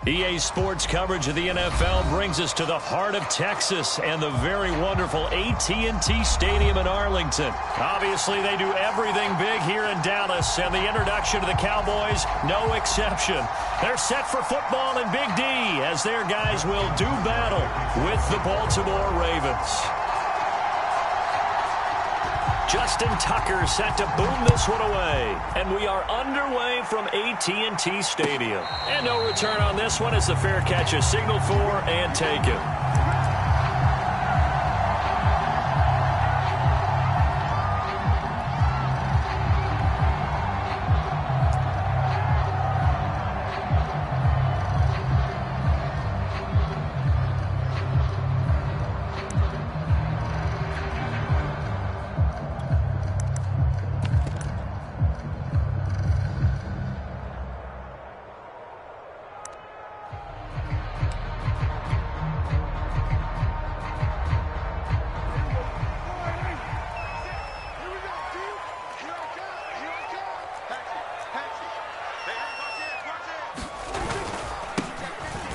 EA Sports coverage of the NFL brings us to the heart of Texas and the very wonderful AT&T Stadium in Arlington. Obviously, they do everything big here in Dallas, and the introduction to the Cowboys, no exception. They're set for football in Big D as their guys will do battle with the Baltimore Ravens. Justin Tucker set to boom this one away. And we are underway from AT&T Stadium. And no return on this one as the fair catch is signaled for and taken.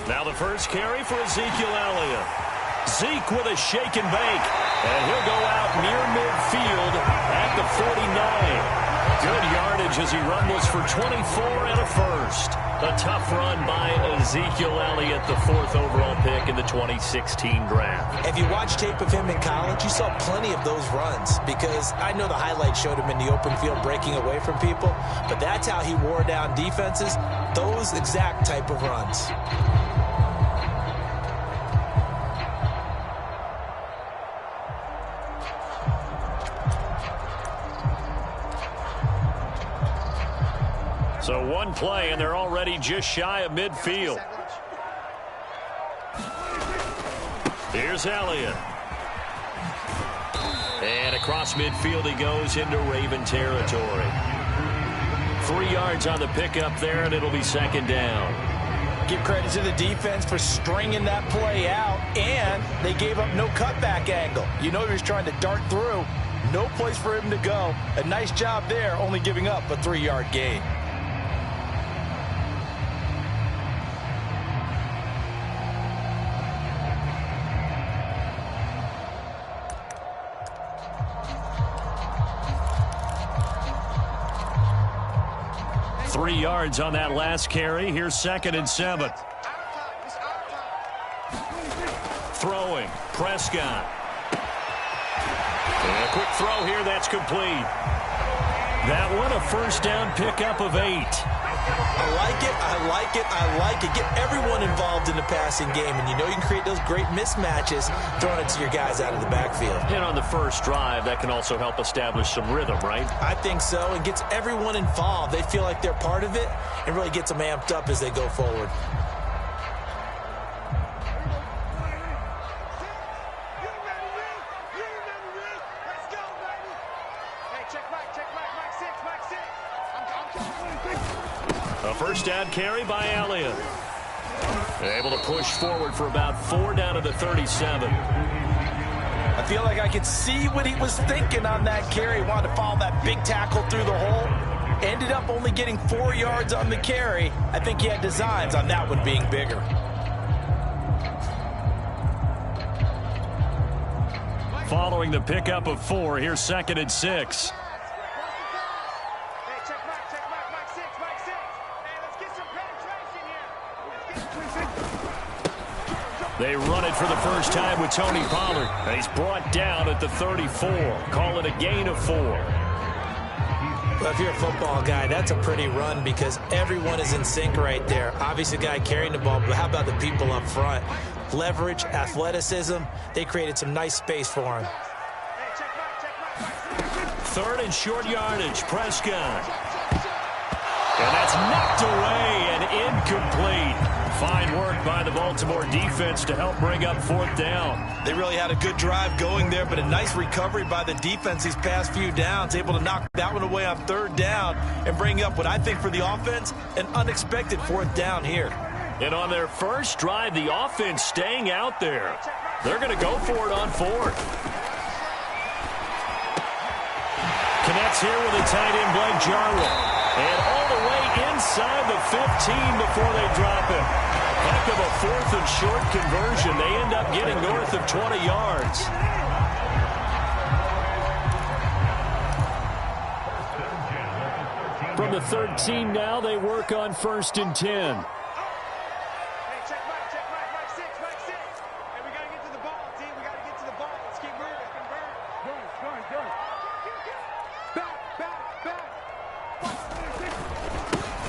Now the first carry for Ezekiel Elliott. Zeke with a shake and bake. And he'll go out near midfield at the 49. Good yardage as he rumbles for 24 and a first. A tough run by Ezekiel Elliott, the fourth overall pick in the 2016 draft. If you watch tape of him in college, you saw plenty of those runs because I know the highlights showed him in the open field breaking away from people, but that's how he wore down defenses, those exact type of runs. So one play, and they're already just shy of midfield. Here's Elliott. And across midfield he goes into Raven territory. 3 yards on the pickup there, and it'll be second down. Give credit to the defense for stringing that play out, and they gave up no cutback angle. You know he was trying to dart through. No place for him to go. A nice job there, only giving up a 3-yard gain. Three yards on that last carry. Here's second and 7. Throwing. Prescott. And a quick throw here. That's complete. That one a first down pickup of 8. I like it, I like it, I like it. Get everyone involved in the passing game, and you know you can create those great mismatches throwing it to your guys out of the backfield. And on the first drive, that can also help establish some rhythm, right? I think so, and gets everyone involved. They feel like they're part of it and really gets them amped up as they go forward. A first down carry by Elliott. Able to push forward for about 4 down to the 37. I feel like I could see what he was thinking on that carry. Wanted to follow that big tackle through the hole. Ended up only getting 4 yards on the carry. I think he had designs on that one being bigger. Following the pickup of 4, here's second and 6. They run it for the first time with Tony Pollard. And he's brought down at the 34. Call it a gain of 4. Well, if you're a football guy, that's a pretty run because everyone is in sync right there. Obviously, the guy carrying the ball, but how about the people up front? Leverage, athleticism. They created some nice space for him. Third and short yardage. Prescott. And that's knocked away and incomplete. Fine work by the Baltimore defense to help bring up 4th down. They really had a good drive going there, but a nice recovery by the defense these past few downs, able to knock that one away on 3rd down and bring up what I think for the offense, an unexpected 4th down here. And on their first drive, the offense staying out there. They're going to go for it on 4th. Connects here with a tight end, Blake Jarwin. And all the way inside the 15 before they drop it. of a 4th and short conversion. They end up getting north of 20 yards. From the 13 now, they work on 1st and 10.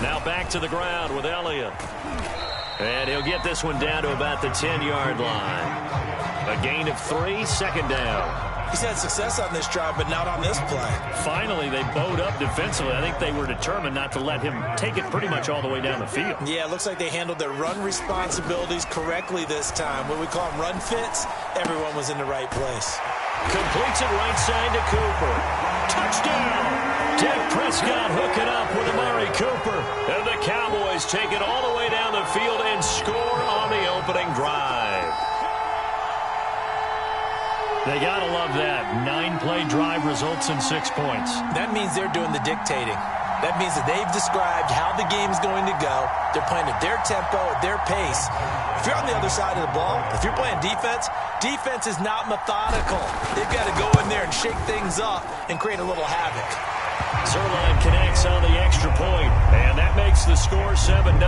Now back to the ground with Elliott. And he'll get this one down to about the 10-yard line. A gain of 3, 2nd down. He's had success on this drive, but not on this play. Finally, they bowed up defensively. I think they were determined not to let him take it pretty much all the way down the field. Yeah, it looks like they handled their run responsibilities correctly this time. What we call them run fits, everyone was in the right place. Completes it right side to Cooper. Touchdown! Dak Prescott hooking up with Amari Cooper. And the Cowboys take it all the way down the field and score on the opening drive. They got to love that. 9-play drive results in 6 points. That means they're doing the dictating. That means that they've described how the game's going to go. They're playing at their tempo, at their pace. If you're on the other side of the ball, if you're playing defense, defense is not methodical. They've got to go in there and shake things up and create a little havoc. Zuerlein connects on the extra point, and that makes the score 7-0.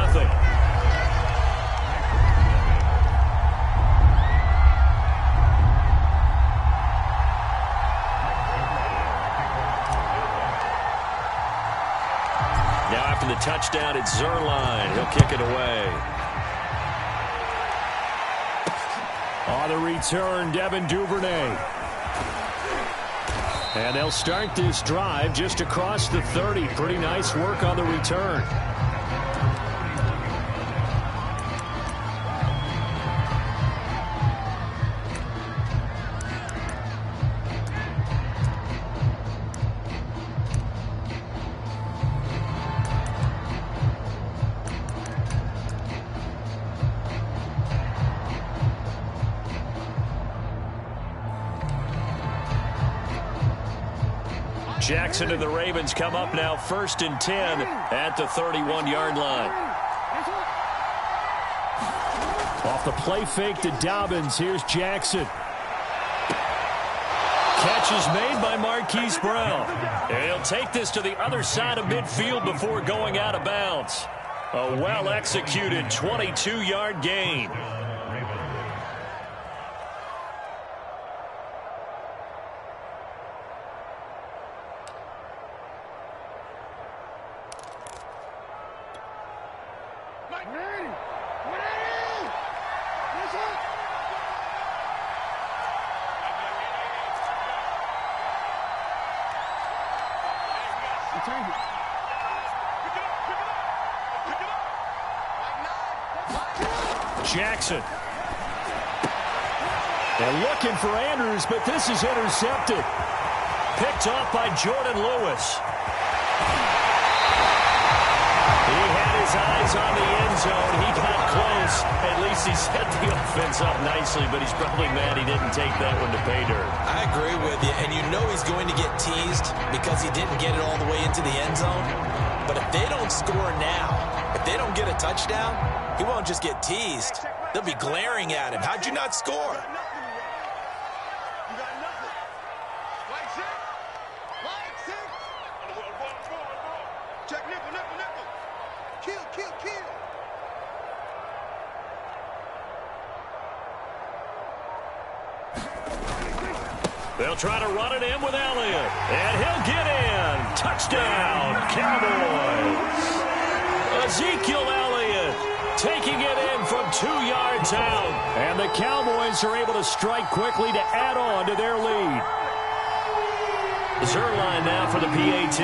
Now after the touchdown, it's Zuerlein. He'll kick it away. On the return, Devin Duvernay. And they'll start this drive just across the 30. Pretty nice work on the return. Jackson and the Ravens come up now 1st and 10 at the 31-yard line. Off the play fake to Dobbins. Here's Jackson. Catch is made by Marquise Brown. And he'll take this to the other side of midfield before going out of bounds. A well-executed 22-yard gain. Jackson. They're looking for Andrews, but this is intercepted. Picked off by Jordan Lewis. He had his eyes on the end zone. He got close. At least he set the offense up nicely, but he's probably mad he didn't take that one to pay dirt. I agree with you, and you know he's going to get teased because he didn't get it all the way into the end zone. But if they don't score now, if they don't get a touchdown, he won't just get teased. They'll be glaring at him. How'd you not score? They'll try to run it in with Elliott, and he'll get in. Touchdown, Cowboys. Ezekiel Elliott taking it in from 2 yards out. And the Cowboys are able to strike quickly to add on to their lead. Zuerlein now for the PAT.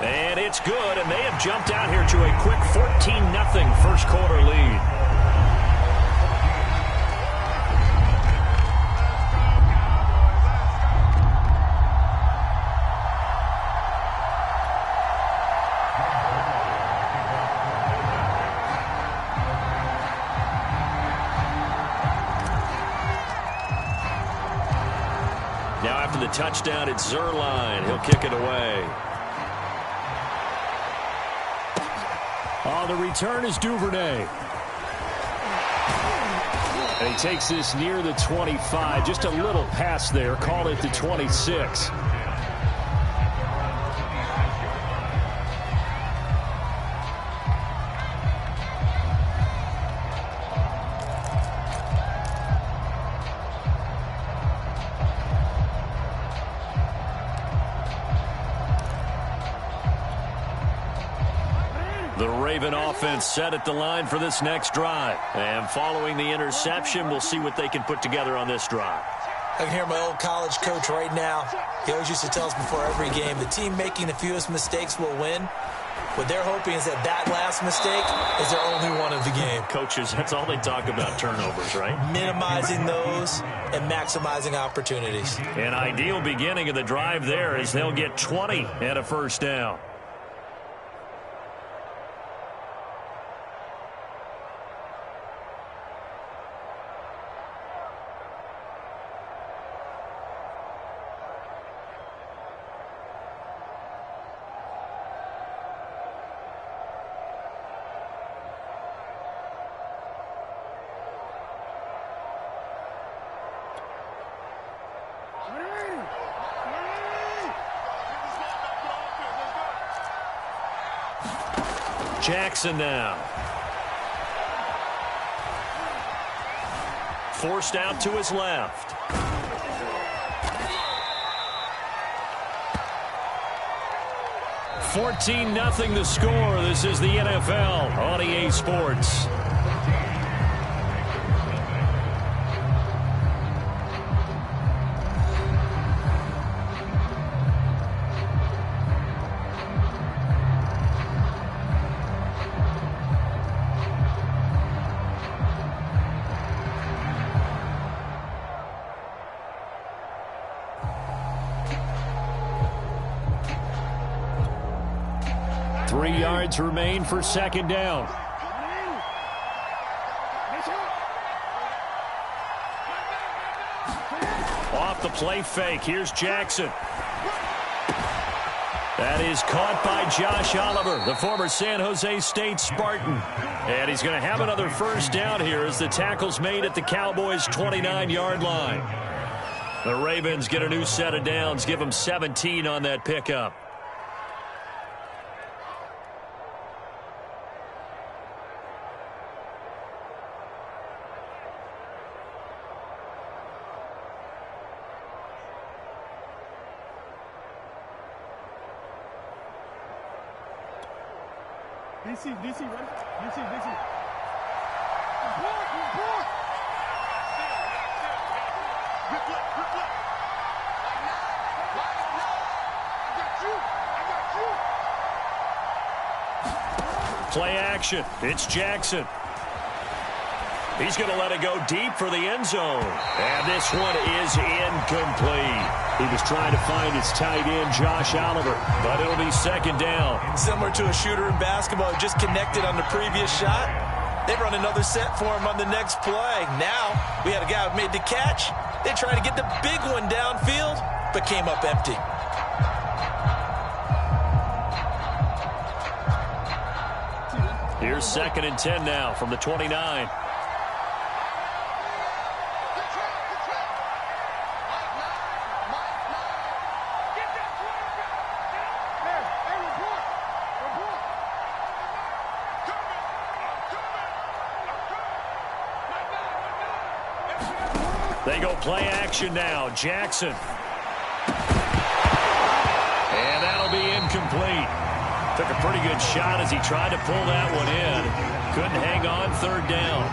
And it's good, and they have jumped out here to a quick 14-0 first quarter lead. touchdown at Zerline. He'll kick it away. On the return is Duvernay. And he takes this near the 25. Just a little pass there. Call it the 26. The Raven offense set at the line for this next drive. And following the interception, we'll see what they can put together on this drive. I can hear my old college coach right now. He always used to tell us before every game, the team making the fewest mistakes will win. What they're hoping is that that last mistake is their only one of the game. Coaches, that's all they talk about, turnovers, right? Minimizing those and maximizing opportunities. An ideal beginning of the drive there is they'll get 20 and a first down. Jackson now. Forced out to his left. $14-0 the score. This is the NFL on EA Sports. Remain for second down. Off the play fake. Here's Jackson. That is caught by Josh Oliver, the former San Jose State Spartan. And he's going to have another first down here as the tackle's made at the Cowboys' 29-yard line. The Ravens get a new set of downs, give them 17 on that pickup. DC, ready? DC. Play action. It's Jackson. He's going to let it go deep for the end zone. And this one is incomplete. He was trying to find his tight end, Josh Oliver, but it'll be second down. Similar to a shooter in basketball, just connected on the previous shot. They run another set for him on the next play. Now, we had a guy who made the catch. They tried to get the big one downfield, but came up empty. Here's 2nd and 10 now from the 29. They go play action now. Jackson. And that'll be incomplete. Took a pretty good shot as he tried to pull that one in. Couldn't hang on, third down.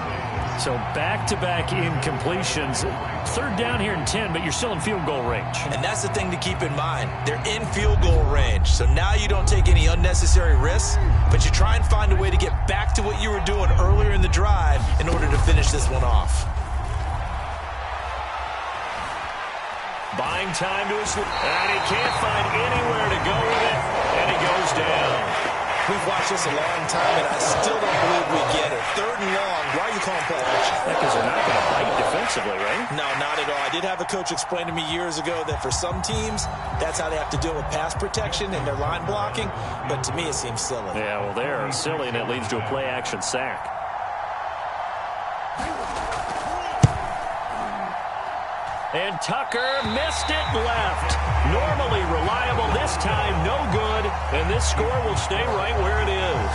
So back-to-back incompletions. Third down here in 10, but you're still in field goal range. And that's the thing to keep in mind. They're in field goal range. So now you don't take any unnecessary risks, but you try and find a way to get back to what you were doing earlier in the drive in order to finish this one off. Buying time to his, and he can't find anywhere to go with it, and he goes down. We've watched this a long time, and I still don't believe we get it. 3rd and long. Why are you calling play action? Because they're not going to bite defensively, right? No, not at all. I did have a coach explain to me years ago that for some teams, that's how they have to deal with pass protection and their line blocking. But to me, it seems silly. Yeah, well, they're silly, and it leads to a play-action sack. And Tucker missed it left. Normally reliable, this time no good. And this score will stay right where it is.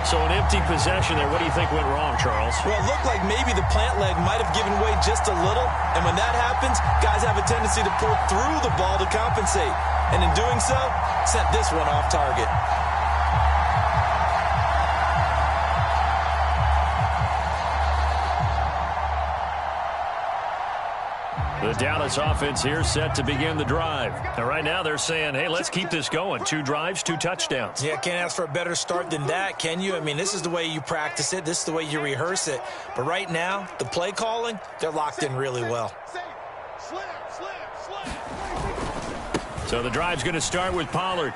So an empty possession there. What do you think went wrong, Charles? Well, it looked like maybe the plant leg might have given way just a little. And when that happens, guys have a tendency to pull through the ball to compensate. And in doing so, sent this one off target. The Dallas offense here set to begin the drive. And right now they're saying, hey, let's keep this going. 2 drives, 2 touchdowns. Yeah, can't ask for a better start than that, can you? I mean, this is the way you practice it. This is the way you rehearse it. But right now, the play calling, they're locked in really well. So the drive's going to start with Pollard.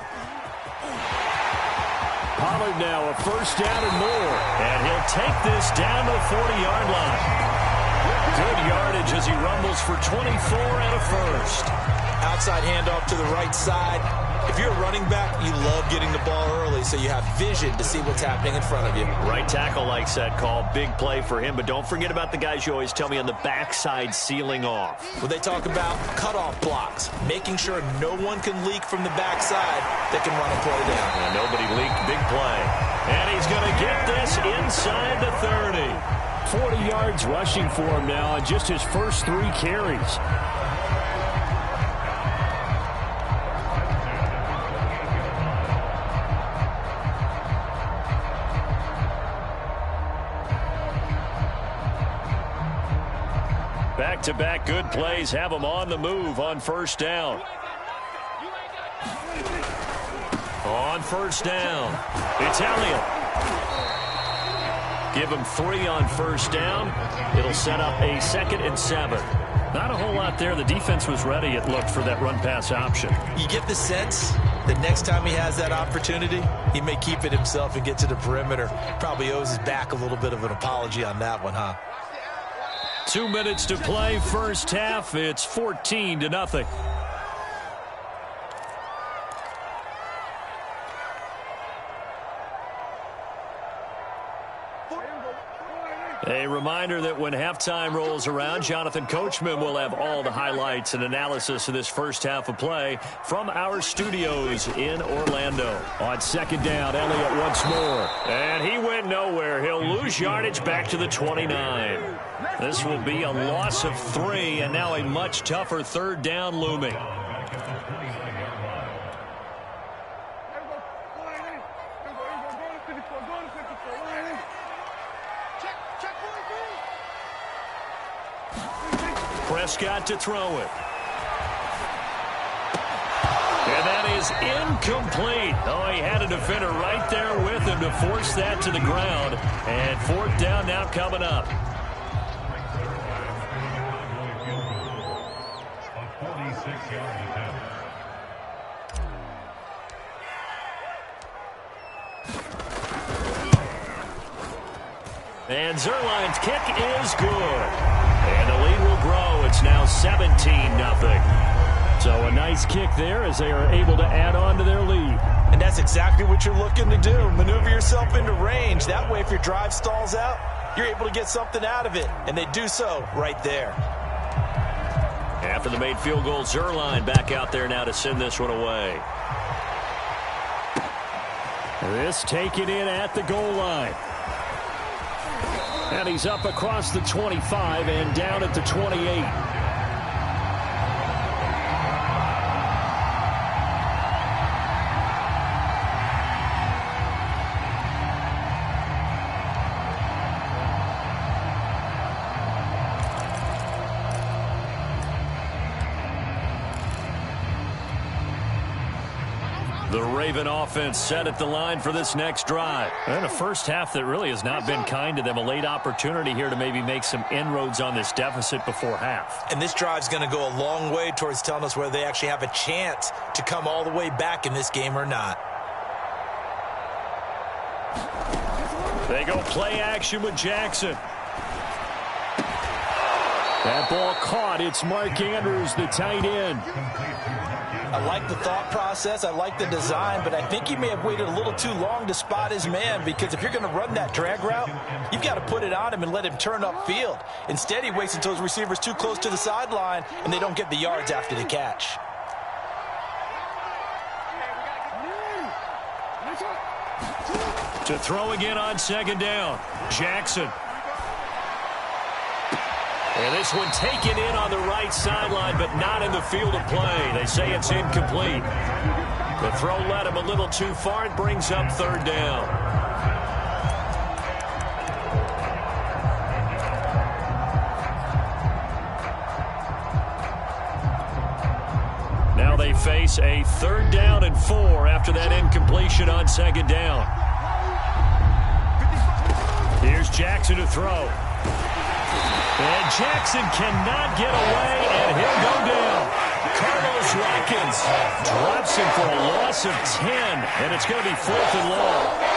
Pollard now a 1st down and more. And he'll take this down to the 40-yard line. Good yardage as he rumbles for 24 and a 1st. Outside handoff to the right side. If you're a running back, you love getting the ball early so you have vision to see what's happening in front of you. Right tackle likes that call. Big play for him. But don't forget about the guys you always tell me on the backside sealing off. Well, they talk about cutoff blocks, making sure no one can leak from the backside that can run a play down. And nobody leaked. Big play. And he's going to get this inside the 30. 40 yards rushing for him now on just his first 3 carries. Back-to-back good plays have him on the move on 1st down. On 1st down, it's Elliott. Give him 3 on 1st down. It'll set up a 2nd and 7. Not a whole lot there. The defense was ready, it looked, for that run-pass option. You get the sense that next time he has that opportunity, he may keep it himself and get to the perimeter. Probably owes his back a little bit of an apology on that one, huh? 2 minutes to play, 1st half. It's 14-0. A reminder that when halftime rolls around, Jonathan Coachman will have all the highlights and analysis of this 1st half of play from our studios in Orlando. On 2nd down, Elliott once more. And he went nowhere. He'll lose yardage back to the 29. This will be a loss of 3, and now a much tougher 3rd down looming. Prescott to throw it. And that is incomplete. Oh, he had a defender right there with him to force that to the ground. And 4th down now coming up. And Zerline's kick is good. And the lead will grow. It's now 17-0. So a nice kick there as they are able to add on to their lead. And that's exactly what you're looking to do. Maneuver yourself into range. That way, if your drive stalls out, you're able to get something out of it. And they do so right there. After the made field goal, Zerline back out there now to send this one away. This taken in at the goal line. And he's up across the 25 and down at the 28. The Raven offense set at the line for this next drive. And a 1st half that really has not been kind to them. A late opportunity here to maybe make some inroads on this deficit before half. And this drive's going to go a long way towards telling us whether they actually have a chance to come all the way back in this game or not. They go play action with Jackson. That ball caught. It's Mark Andrews, the tight end. I like the thought process. I like the design, but I think he may have waited a little too long to spot his man, because if you're going to run that drag route, you've got to put it on him and let him turn upfield. Instead, he waits until his receiver's too close to the sideline, and they don't get the yards after the catch. To throw again on second down, Jackson. And this one taken in on the right sideline, but not in the field of play. They say it's incomplete. The throw led him a little too far. It brings up third down. Now they face a 3rd down and 4 after that incompletion on second down. Here's Jackson to throw. And Jackson cannot get away, and he'll go down. Carlos Watkins drops him for a loss of 10, and it's going to be 4th and long.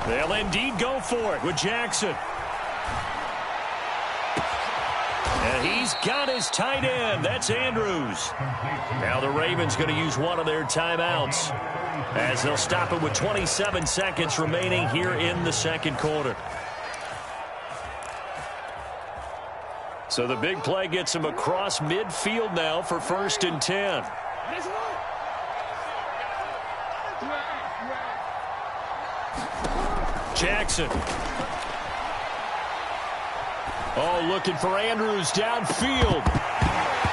They'll indeed go for it with Jackson. And he's got his tight end. That's Andrews. Now the Ravens going to use one of their timeouts, as they'll stop it with 27 seconds remaining here in the second quarter. So the big play gets him across midfield now for 1st and 10. Jackson. Oh, looking for Andrews downfield.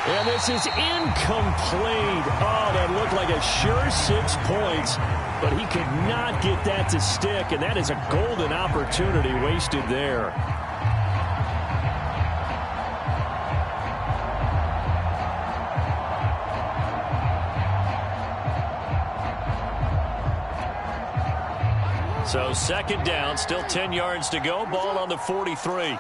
And this is incomplete. Oh, that looked like a sure 6 points, but he could not get that to stick, and that is a golden opportunity wasted there. So 2nd down, still 10 yards to go. Ball on the 43.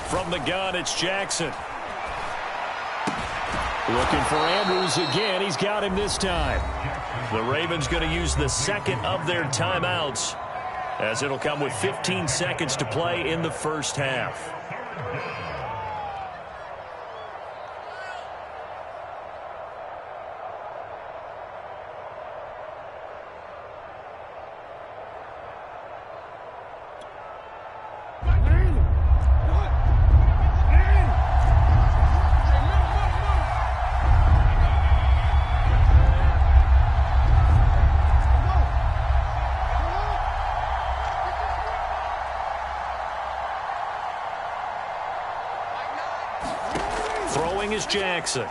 From the gun, it's Jackson. Looking for Andrews again. He's got him this time. The Ravens going to use the 2nd of their timeouts, as it'll come with 15 seconds to play in the 1st half. Throwing is Jackson. And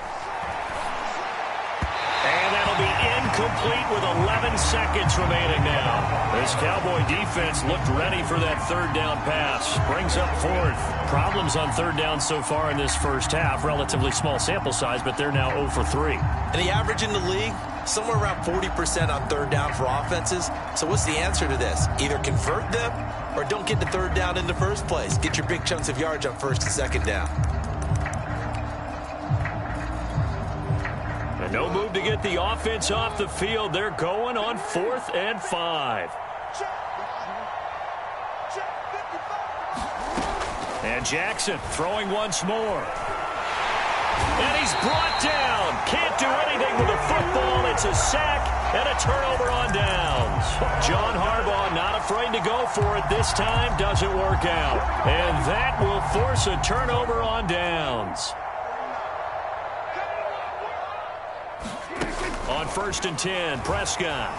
that'll be incomplete with 11 seconds remaining now. This Cowboy defense looked ready for that 3rd down pass. Brings up 4th. Problems on 3rd down so far in this 1st half. Relatively small sample size, but they're now 0 for 3. And the average in the league, somewhere around 40% on 3rd down for offenses. So what's the answer to this? Either convert them or don't get to 3rd down in the first place. Get your big chunks of yards on 1st and 2nd down. No move to get the offense off the field. They're going on 4th and 5. And Jackson throwing once more. And he's brought down. Can't do anything with the football. It's a sack and a turnover on downs. John Harbaugh not afraid to go for it this time. Doesn't work out. And that will force a turnover on downs. On 1st and 10, Prescott.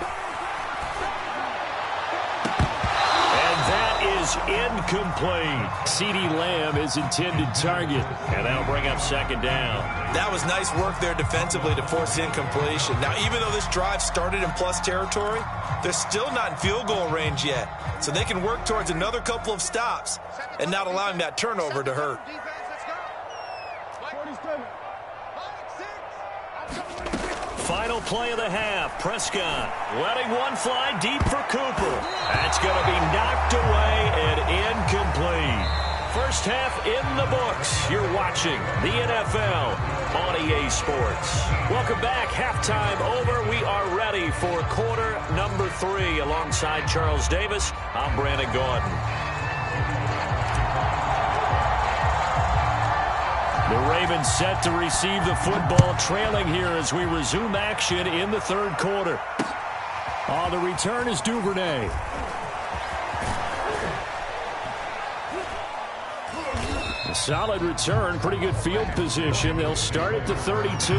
That is incomplete. CeeDee Lamb is intended target, and that'll bring up 2nd down. That was nice work there defensively to force incompletion. Now, even though this drive started in plus territory, they're still not in field goal range yet. So they can work towards another couple of stops and not allowing that turnover to hurt. Final play of the half. Prescott letting one fly deep for Cooper. That's going to be knocked away and incomplete. First half in the books. You're watching the NFL on EA Sports. Welcome back. Halftime over. We are ready for quarter number 3. Alongside Charles Davis, I'm Brandon Gordon. The Ravens set to receive the football, trailing here as we resume action in the 3rd quarter. The return is Duvernay. A solid return, pretty good field position. They'll start at the 32.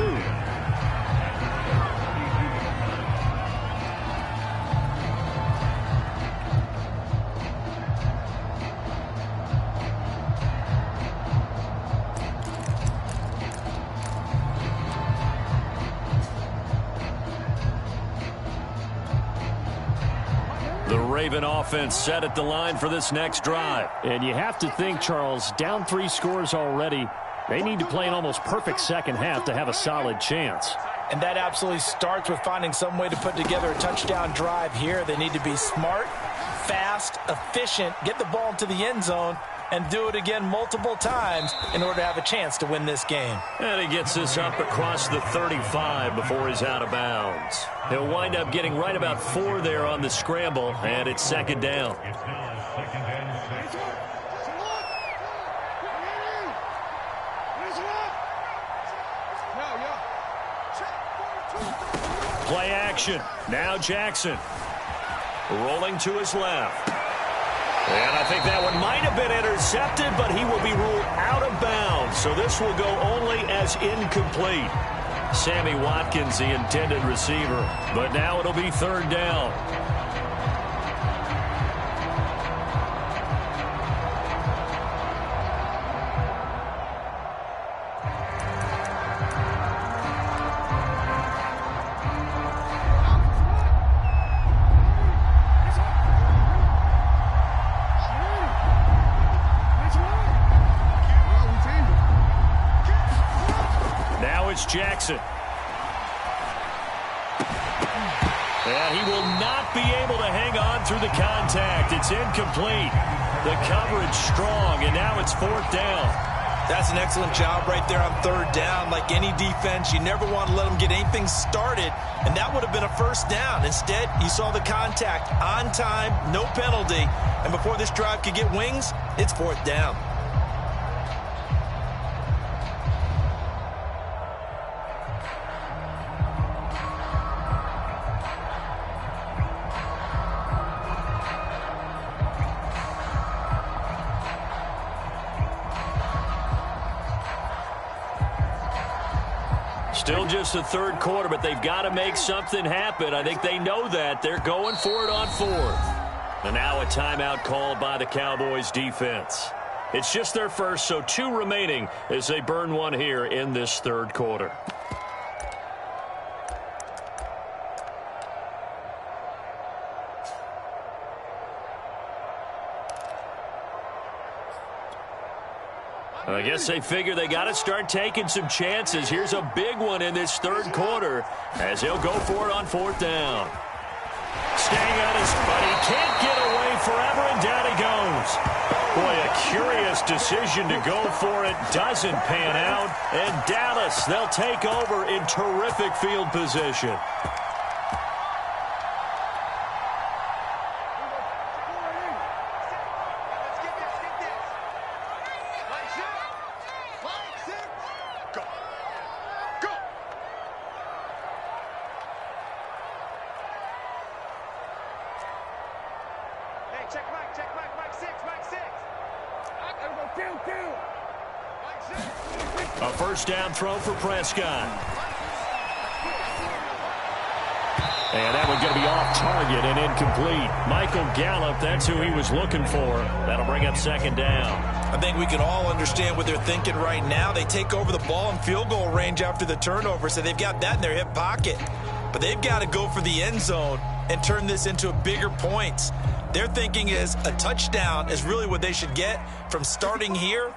Raven offense set at the line for this next drive. And you have to think, Charles, down 3 scores already. They need to play an almost perfect second half to have a solid chance. And that absolutely starts with finding some way to put together a touchdown drive here. They need to be smart, fast, efficient, get the ball into the end zone, and do it again multiple times in order to have a chance to win this game. And he gets this up across the 35 before he's out of bounds. He'll wind up getting right about 4 there on the scramble, and it's 2nd down. Play action. Now Jackson. Rolling to his left. And I think that one might have been intercepted, but he will be ruled out of bounds. So this will go only as incomplete. Sammy Watkins, the intended receiver. But now it'll be 3rd down. Jackson. And he will not be able to hang on through the contact. It's incomplete. The coverage strong, and now it's 4th down. That's an excellent job right there on 3rd down. Like any defense, you never want to let them get anything started, and that would have been a 1st down. Instead, you saw the contact on time, no penalty, and before this drive could get wings, it's 4th down. Still just the 3rd quarter, but they've got to make something happen. I think they know that. They're going for it on 4th. And now a timeout called by the Cowboys defense. It's just their first, so 2 remaining as they burn one here in this 3rd quarter. I guess they figure they got to start taking some chances. Here's a big one in this 3rd quarter as he'll go for it on 4th down. Staying on his foot. He can't get away forever, and down he goes. Boy, a curious decision to go for it. Doesn't pan out. And Dallas, they'll take over in terrific field position. A 1st down throw for Prescott. And that one's going to be off target and incomplete. Michael Gallup, that's who he was looking for. That'll bring up second down. I think we can all understand what they're thinking right now. They take over the ball in field goal range after the turnover, so they've got that in their hip pocket. But they've got to go for the end zone and turn this into a bigger points. Their thinking is a touchdown is really what they should get from starting here.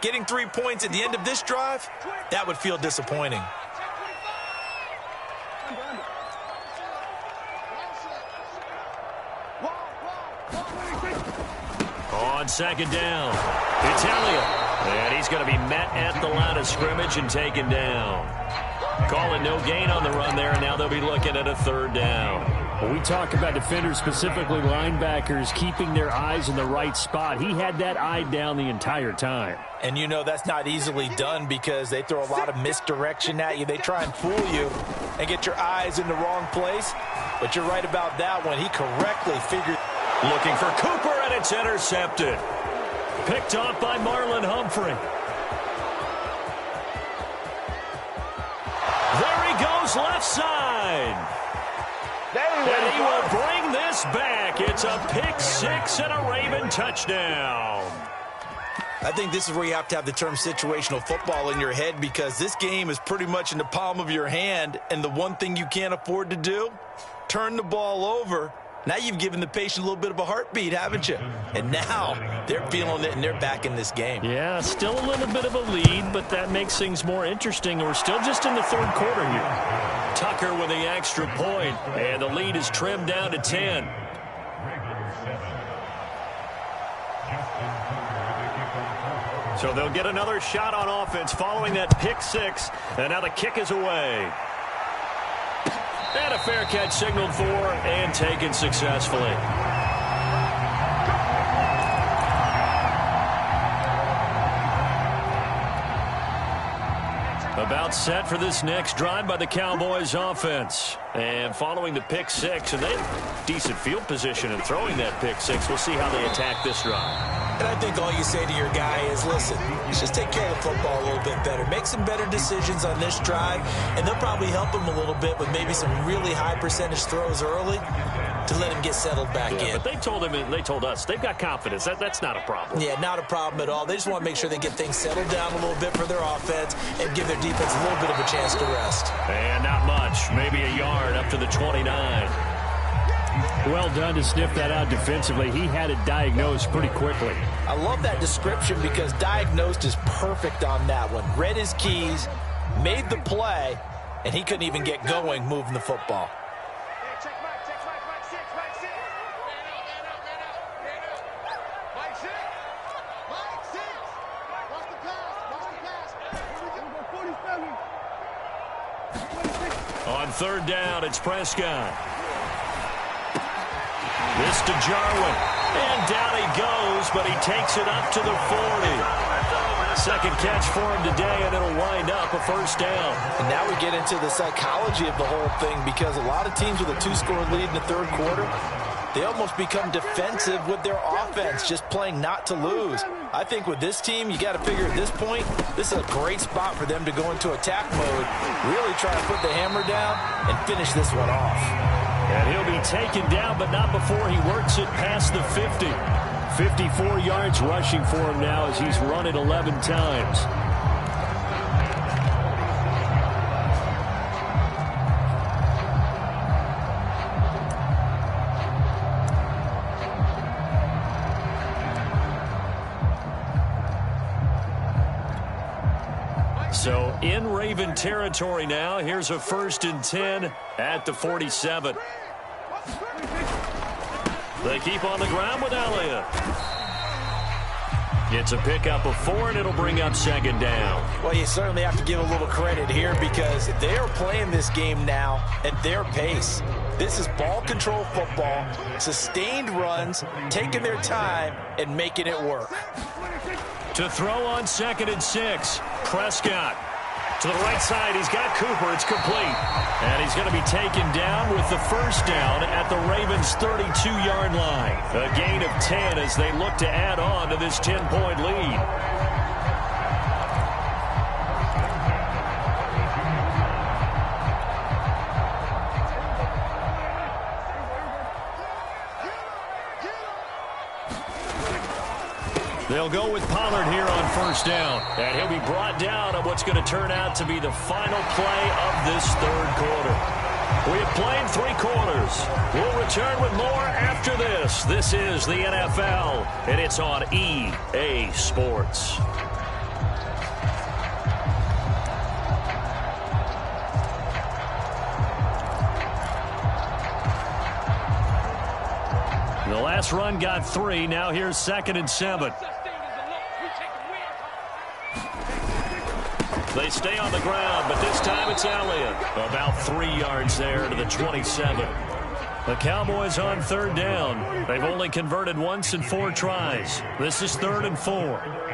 Getting 3 points at the end of this drive, that would feel disappointing. On second down, it's Elliott. And he's going to be met at the line of scrimmage and taken down. Calling no gain on the run there, and now they'll be looking at a third down. When we talk about defenders, specifically linebackers, keeping their eyes in the right spot, he had that eye down the entire time. And you know that's not easily done because they throw a lot of misdirection at you. They try and fool you and get your eyes in the wrong place. But you're right about that one. He correctly figured. Looking for Cooper, and it's intercepted. Picked off by Marlon Humphrey. There he goes, left side. And he will bring this back. It's a pick six and a Raven touchdown. I think this is where you have to have the term situational football in your head because this game is pretty much in the palm of your hand, and the one thing you can't afford to do, turn the ball over. Now you've given the patient a little bit of a heartbeat, haven't you? And now they're feeling it, and they're back in this game. Yeah, still a little bit of a lead, but that makes things more interesting. We're still just in the third quarter here. Tucker with the extra point, and the lead is trimmed down to 10. So they'll get another shot on offense following that pick six, and now the kick is away. And a fair catch signaled for and taken successfully. About set for this next drive by the Cowboys offense. And following the pick six, and they have decent field position in throwing that pick six. We'll see how they attack this drive. And I think all you say to your guy is, listen, just take care of the football a little bit better. Make some better decisions on this drive, and they'll probably help him a little bit with maybe some really high percentage throws early to let him get settled back in. But they told him, and they told us, they've got confidence. That's not a problem. Yeah, not a problem at all. They just want to make sure they get things settled down a little bit for their offense and give their defense a little bit of a chance to rest. And not much, maybe a yard up to the 29. Well done to sniff that out defensively. He had it diagnosed pretty quickly. I love that description because diagnosed is perfect on that one. Read his keys, made the play, and he couldn't even get going moving the football. On third down, it's Prescott. This to Jarwin. And down he goes, but he takes it up to the 40. Second catch for him today, and it'll wind up a first down. And now we get into the psychology of the whole thing because a lot of teams with a two-score lead in the third quarter, they almost become defensive with their offense, just playing not to lose. I think with this team, you got to figure at this point, this is a great spot for them to go into attack mode, really try to put the hammer down and finish this one off. And he'll be taken down, but not before he works it past the 50. 54 yards rushing for him now as he's run it 11 times. So in Raven territory now. Here's a 1st and 10 at the 47. They keep on the ground with Elliott. It's a pickup of 4, and it'll bring up second down. Well, you certainly have to give a little credit here because they are playing this game now at their pace. This is ball control football, sustained runs, taking their time and making it work. To throw on 2nd and 6, Prescott. To the right side, he's got Cooper. It's complete. And he's going to be taken down with the first down at the Ravens' 32-yard line. A gain of 10 as they look to add on to this 10-point lead. They'll go with Pollard here on first down. And he'll be brought down on what's going to turn out to be the final play of this third quarter. We have played 3 quarters. We'll return with more after this. This is the NFL, and it's on EA Sports. The last run got 3. Now here's 2nd and 7. They stay on the ground, but this time it's Elliott. About 3 yards there to the 27. The Cowboys on 3rd down. They've only converted once in 4 tries. This is 3rd and 4.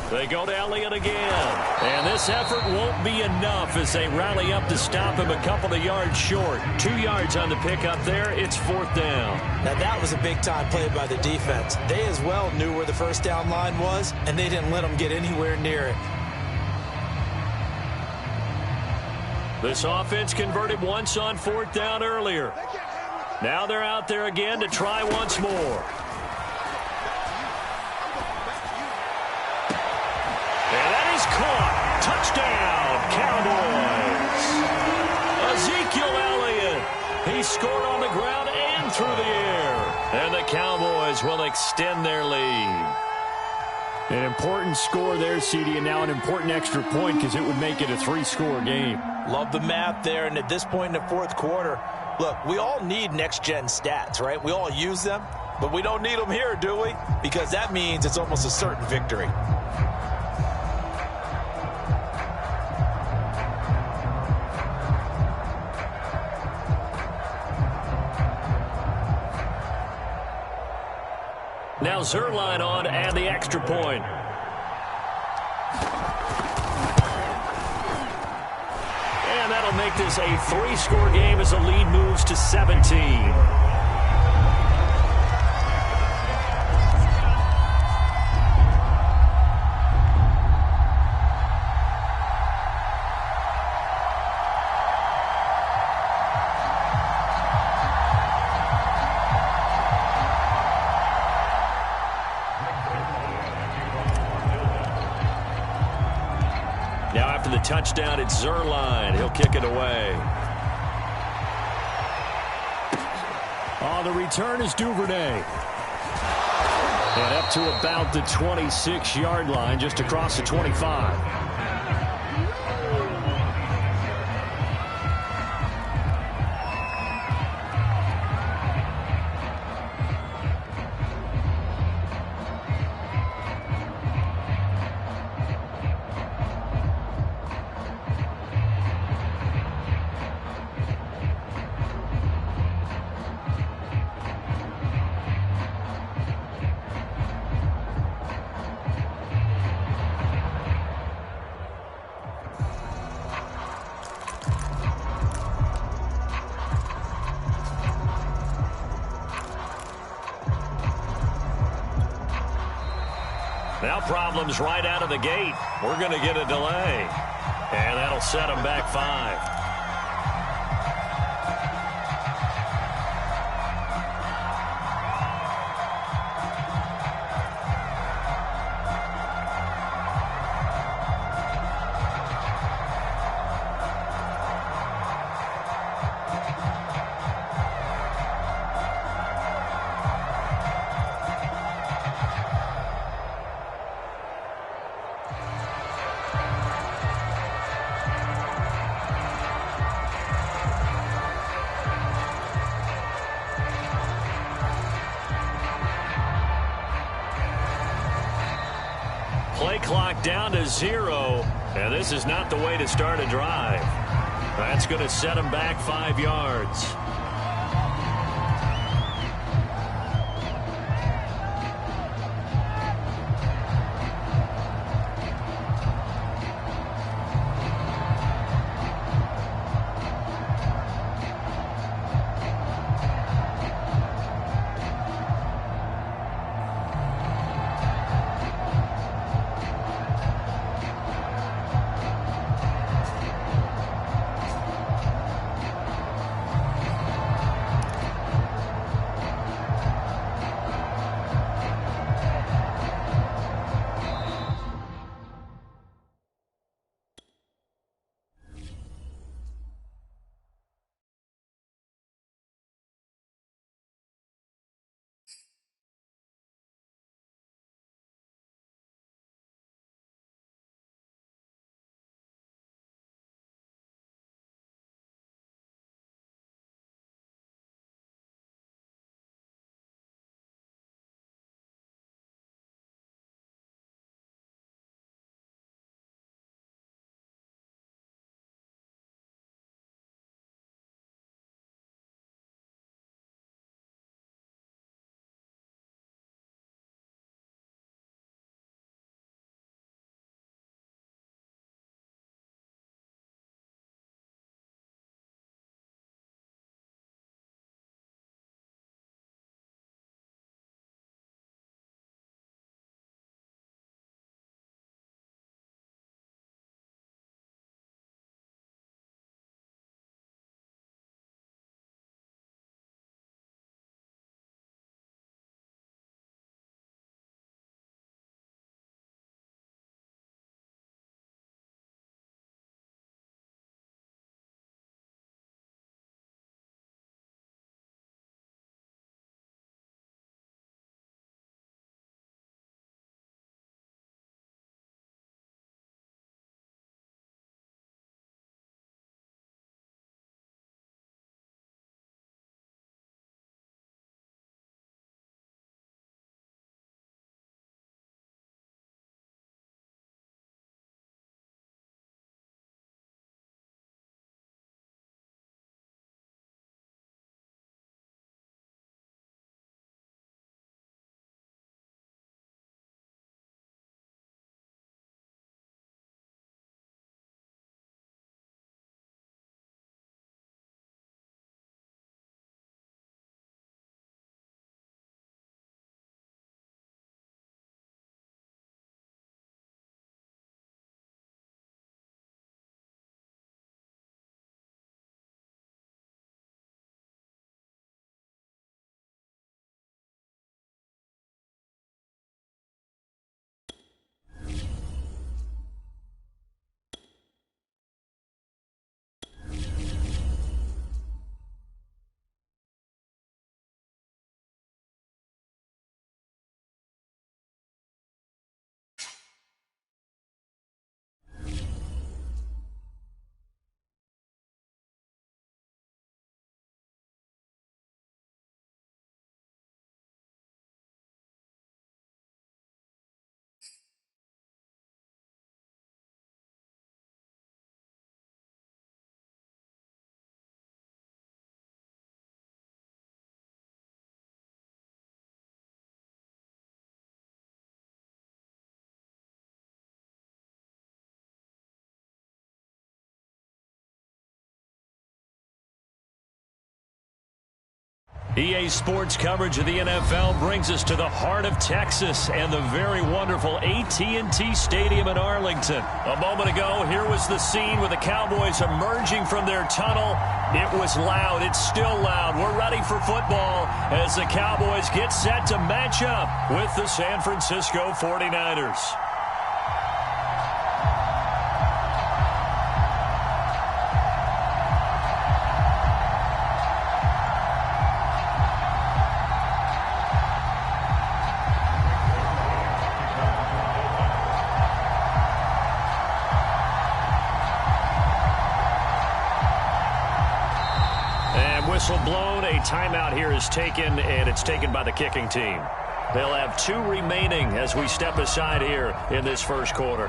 They go to Elliott again. And this effort won't be enough as they rally up to stop him a couple of yards short. 2 yards on the pickup there. It's 4th down. Now that was a big-time play by the defense. They as well knew where the first down line was, and they didn't let them get anywhere near it. This offense converted once on 4th down earlier. Now they're out there again to try once more. And that is caught. Touchdown, Cowboys. Ezekiel Elliott. He scored on the ground and through the air. And the Cowboys will extend their lead. An important score there, CD, and now an important extra point because it would make it a 3-score game. Love the math there, and at this point in the 4th quarter, look, we all need next-gen stats, right? We all use them, but we don't need them here, do we? Because that means it's almost a certain victory. Now Zerline on and the extra point. And that'll make this a 3-score game as the lead moves to 17. Touchdown, it's Zerline. He'll kick it away. Oh, the return is Duvernay. And up to about the 26-yard line, just across the 25. Now problems right out of the gate. We're going to get a delay. And that'll set them back 5. Play clock down to 0, and this is not the way to start a drive. That's going to set them back 5 yards. EA Sports coverage of the NFL brings us to the heart of Texas and the very wonderful AT&T Stadium in Arlington. A moment ago, here was the scene with the Cowboys emerging from their tunnel. It was loud. It's still loud. We're ready for football as the Cowboys get set to match up with the San Francisco 49ers. Whistle blown, a timeout here is taken, and it's taken by the kicking team. They'll have 2 remaining as we step aside here in this first quarter.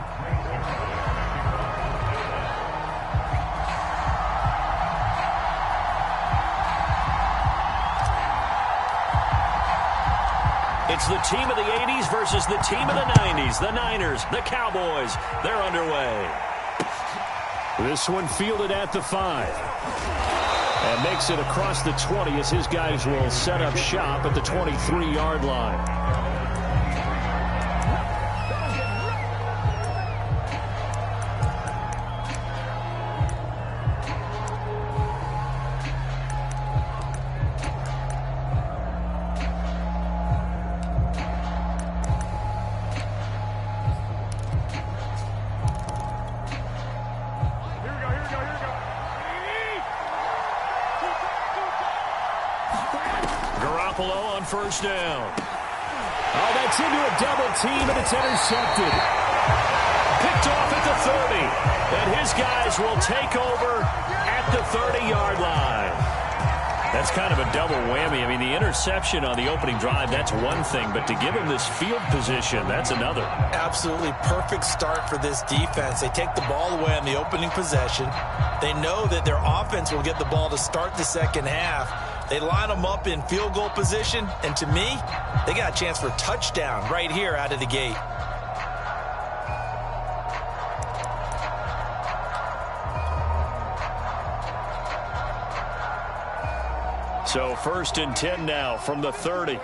It's the team of the 80s versus the team of the 90s. The Niners, the Cowboys, they're underway. This one fielded at the 5. And makes it across the 20 as his guys will set up shop at the 23-yard line. On first down. Oh, that's into a double team, and it's intercepted. Picked off at the 30. And his guys will take over at the 30-yard line. That's kind of a double whammy. I mean, the interception on the opening drive, that's one thing. But to give him this field position, that's another. Absolutely perfect start for this defense. They take the ball away on the opening possession. They know that their offense will get the ball to start the second half. They line them up in field goal position, and to me, they got a chance for a touchdown right here out of the gate. So 1st and 10 now from the 30.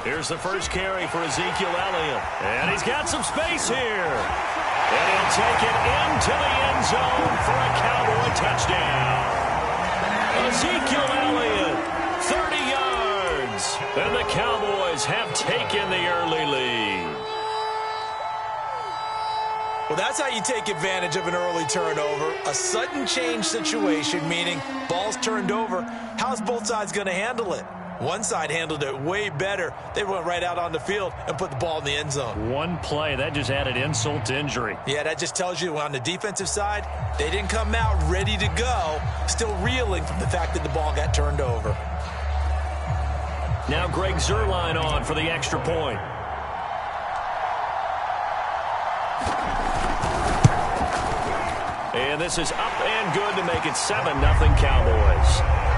Here's the first carry for Ezekiel Elliott. And he's got some space here. And he'll take it into the end zone for a Cowboy touchdown. Ezekiel Elliott, 30 yards. And the Cowboys have taken the early lead. Well, that's how you take advantage of an early turnover. A sudden change situation, meaning ball's turned over. How's both sides going to handle it? One side handled it way better. They went right out on the field and put the ball in the end zone. One play, that just added insult to injury. Yeah, that just tells you on the defensive side, they didn't come out ready to go, still reeling from the fact that the ball got turned over. Now Greg Zuerlein on for the extra point. And this is up and good to make it 7-0 Cowboys.